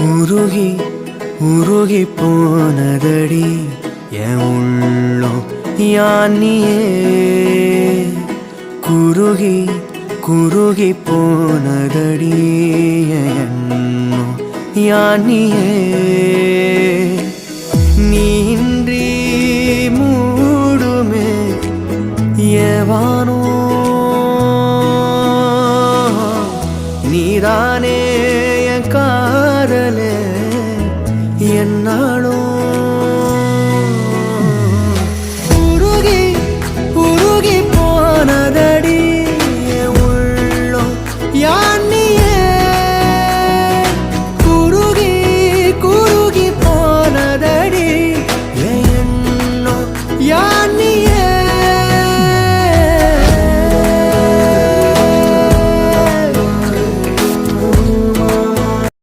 உருகி உருகி போனதடி என் உள்ளம் யானியே குருகி குருகி போனதடி என் எண்ணம் யானியே நீன்றி மூடுமே ஏவானோ நீதானே என் காதலே என்னாலும்